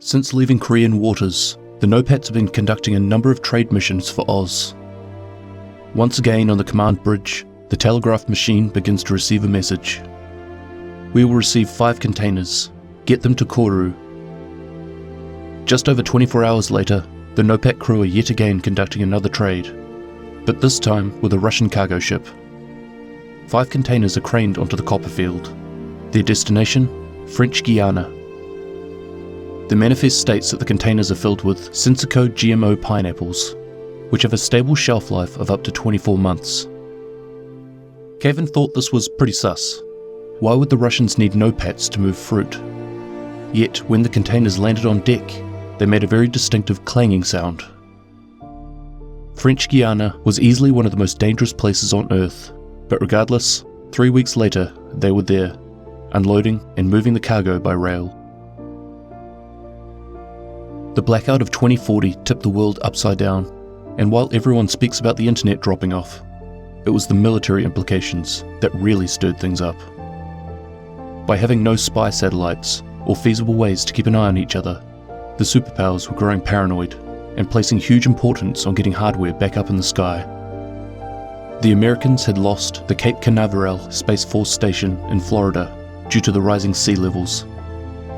Since leaving Korean waters, the Nopats have been conducting a number of trade missions for Oz. Once again on the command bridge, the telegraph machine begins to receive a message. We will receive 5 containers. Get them to Koru. Just over 24 hours later, the Nopat crew are yet again conducting another trade, but this time with a Russian cargo ship. 5 containers are craned onto the copperfield. Their destination? French Guiana. The manifest states that the containers are filled with Sensico GMO pineapples, which have a stable shelf life of up to 24 months. Kevin thought this was pretty sus. Why would the Russians need Nopats to move fruit? Yet, when the containers landed on deck, they made a very distinctive clanging sound. French Guiana was easily one of the most dangerous places on Earth, but regardless, 3 weeks later, they were there, unloading and moving the cargo by rail. The blackout of 2040 tipped the world upside down, and while everyone speaks about the internet dropping off, it was the military implications that really stirred things up. By having no spy satellites or feasible ways to keep an eye on each other, the superpowers were growing paranoid and placing huge importance on getting hardware back up in the sky. The Americans had lost the Cape Canaveral Space Force Station in Florida due to the rising sea levels,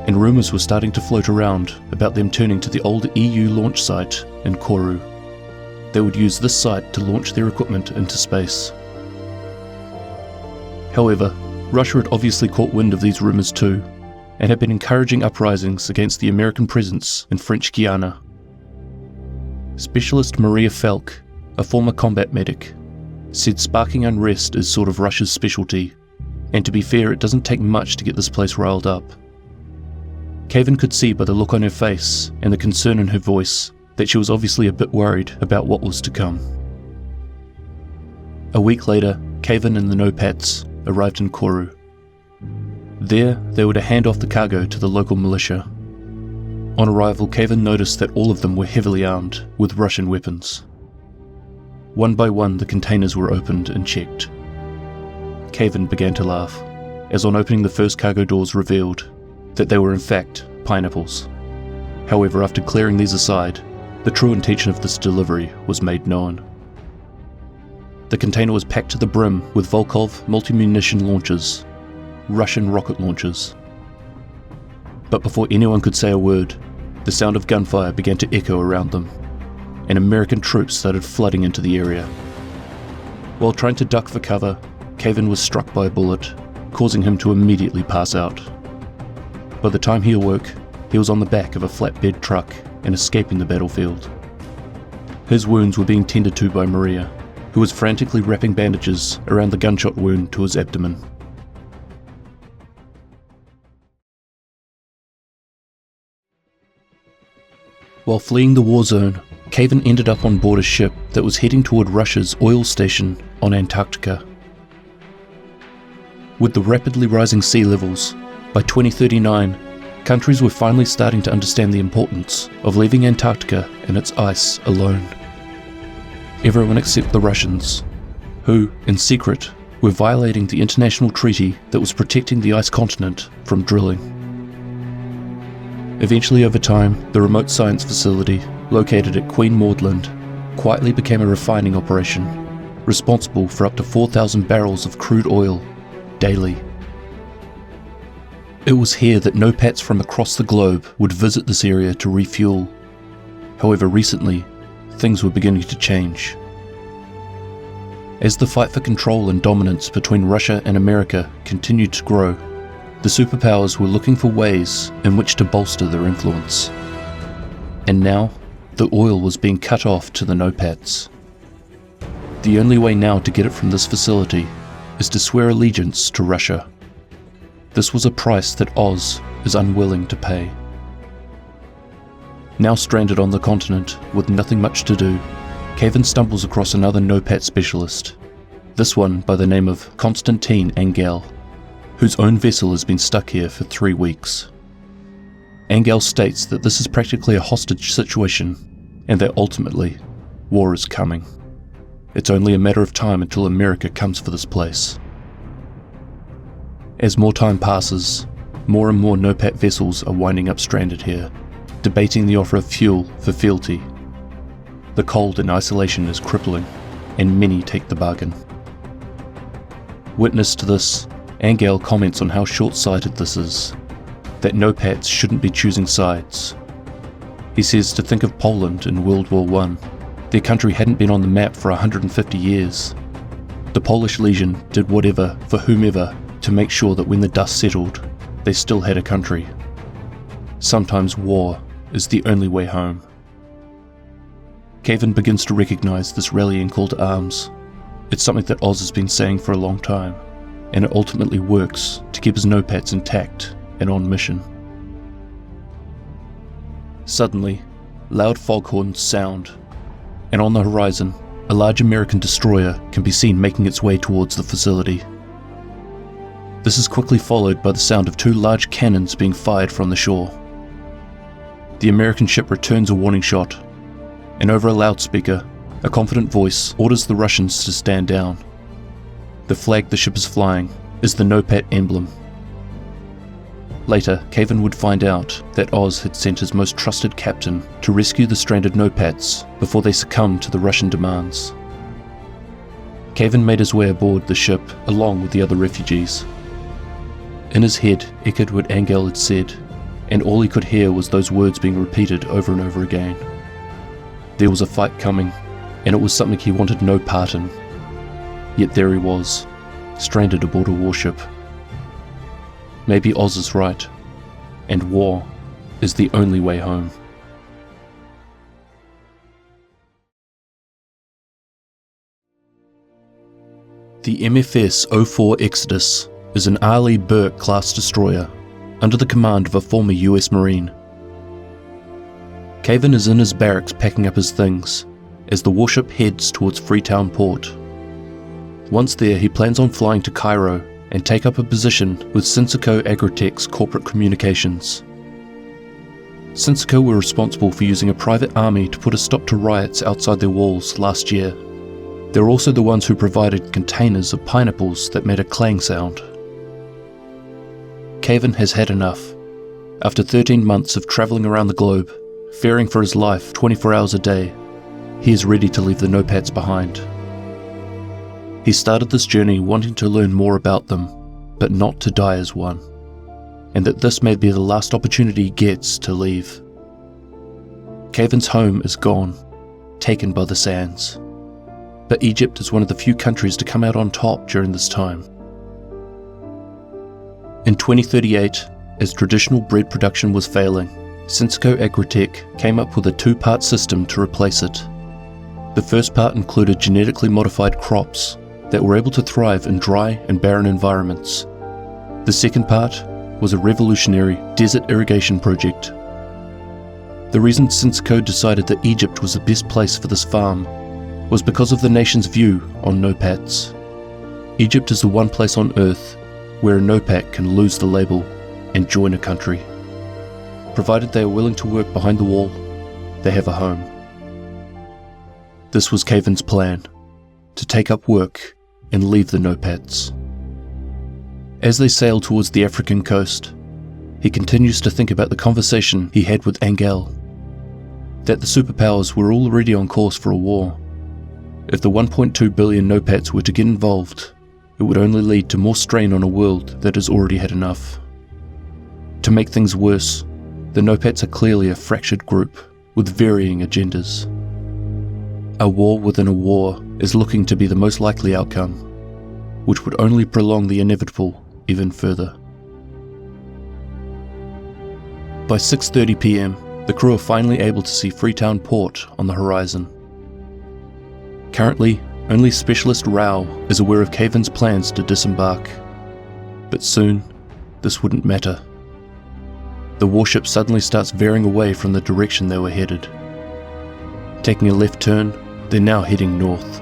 and rumours were starting to float around about them turning to the old EU launch site in Koru. They would use this site to launch their equipment into space. However, Russia had obviously caught wind of these rumours too, and had been encouraging uprisings against the American presence in French Guiana. Specialist Maria Falk, a former combat medic, said sparking unrest is sort of Russia's specialty, and to be fair, it doesn't take much to get this place riled up. Kevin could see by the look on her face and the concern in her voice that she was obviously a bit worried about what was to come. A week later, Kevin and the Nopats arrived in Koru. There, they were to hand off the cargo to the local militia. On arrival, Kevin noticed that all of them were heavily armed with Russian weapons. One by one, the containers were opened and checked. Kevin began to laugh, as on opening the first cargo doors revealed that they were in fact pineapples. However, after clearing these aside, the true intention of this delivery was made known. The container was packed to the brim with Volkov multi-munition launchers, Russian rocket launchers. But before anyone could say a word, the sound of gunfire began to echo around them, and American troops started flooding into the area. While trying to duck for cover, Kevin was struck by a bullet, causing him to immediately pass out. By the time he awoke, he was on the back of a flatbed truck and escaping the battlefield. His wounds were being tended to by Maria, who was frantically wrapping bandages around the gunshot wound to his abdomen. While fleeing the war zone, Kevin ended up on board a ship that was heading toward Russia's oil station on Antarctica. With the rapidly rising sea levels, by 2039, countries were finally starting to understand the importance of leaving Antarctica and its ice alone. Everyone except the Russians, who, in secret, were violating the international treaty that was protecting the ice continent from drilling. Eventually, over time, the remote science facility, located at Queen Maudland, quietly became a refining operation, responsible for up to 4,000 barrels of crude oil daily. It was here that Nopats from across the globe would visit this area to refuel. However, recently, things were beginning to change. As the fight for control and dominance between Russia and America continued to grow, the superpowers were looking for ways in which to bolster their influence. And now, the oil was being cut off to the Nopats. The only way now to get it from this facility is to swear allegiance to Russia. This was a price that Oz is unwilling to pay. Now stranded on the continent with nothing much to do, Kevin stumbles across another Nopat specialist, this one by the name of Konstantin Angel, whose own vessel has been stuck here for 3 weeks. Angel states that this is practically a hostage situation, and that ultimately, war is coming. It's only a matter of time until America comes for this place. As more time passes, more and more Nopat vessels are winding up stranded here, debating the offer of fuel for fealty. The cold and isolation is crippling, and many take the bargain. Witness to this, Angel comments on how short-sighted this is, that no-pats shouldn't be choosing sides. He says to think of Poland in World War I. Their country hadn't been on the map for 150 years. The Polish Legion did whatever for whomever to make sure that when the dust settled, they still had a country. Sometimes war is the only way home. Cavan begins to recognise this rallying call to arms. It's something that Oz has been saying for a long time, and it ultimately works to keep his no-pats intact and on mission. Suddenly, loud foghorns sound, and on the horizon, a large American destroyer can be seen making its way towards the facility. This is quickly followed by the sound of two large cannons being fired from the shore. The American ship returns a warning shot, and over a loudspeaker, a confident voice orders the Russians to stand down. The flag the ship is flying is the no-pat emblem. Later, Cavan would find out that Oz had sent his most trusted captain to rescue the stranded no-pats before they succumbed to the Russian demands. Cavan made his way aboard the ship along with the other refugees. In his head echoed what Angel had said, and all he could hear was those words being repeated over and over again. There was a fight coming, and it was something he wanted no part in. Yet there he was, stranded aboard a warship. Maybe Oz is right, and war is the only way home. The MFS 04 Exodus is an R. Lee Burke class destroyer under the command of a former US Marine. Cavan is in his barracks packing up his things as the warship heads towards Freetown Port. Once there, he plans on flying to Cairo and take up a position with Synsico Agritech's corporate communications. Synsico were responsible for using a private army to put a stop to riots outside their walls last year. They're also the ones who provided containers of pineapples that made a clang sound. Cavan has had enough. After 13 months of travelling around the globe, fearing for his life 24 hours a day, he is ready to leave the no-pats behind. He started this journey wanting to learn more about them, but not to die as one, and that this may be the last opportunity he gets to leave. Cavan's home is gone, taken by the sands, but Egypt is one of the few countries to come out on top during this time. In 2038, as traditional bread production was failing, Synsico Agritech came up with a two-part system to replace it. The first part included genetically modified crops that were able to thrive in dry and barren environments. The second part was a revolutionary desert irrigation project. The reason Synsico decided that Egypt was the best place for this farm was because of the nation's view on no-pats. Egypt is the one place on earth where a no-pat can lose the label and join a country. Provided they are willing to work behind the wall, they have a home. This was Cavan's plan, to take up work and leave the no-pats. As they sail towards the African coast, he continues to think about the conversation he had with Angel, that the superpowers were already on course for a war. If the 1.2 billion no-pats were to get involved, it would only lead to more strain on a world that has already had enough. To make things worse, the no-pats are clearly a fractured group with varying agendas. A war within a war is looking to be the most likely outcome, which would only prolong the inevitable even further. By 6:30 p.m, the crew are finally able to see Freetown Port on the horizon. Currently, only Specialist Rao is aware of Cavan's plans to disembark, but soon this wouldn't matter. The warship suddenly starts veering away from the direction they were headed. Taking a left turn, they're now heading north.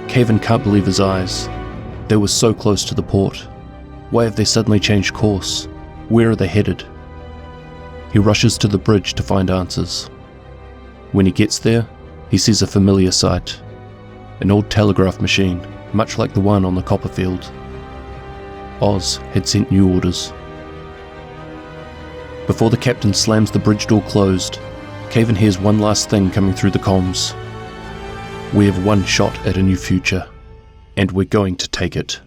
Cavan can't believe his eyes. They were so close to the port. Why have they suddenly changed course? Where are they headed? He rushes to the bridge to find answers. When he gets there, he sees a familiar sight. An old telegraph machine, much like the one on the copperfield. Oz had sent new orders. Before the captain slams the bridge door closed, Caven hears one last thing coming through the comms. We have one shot at a new future, and we're going to take it.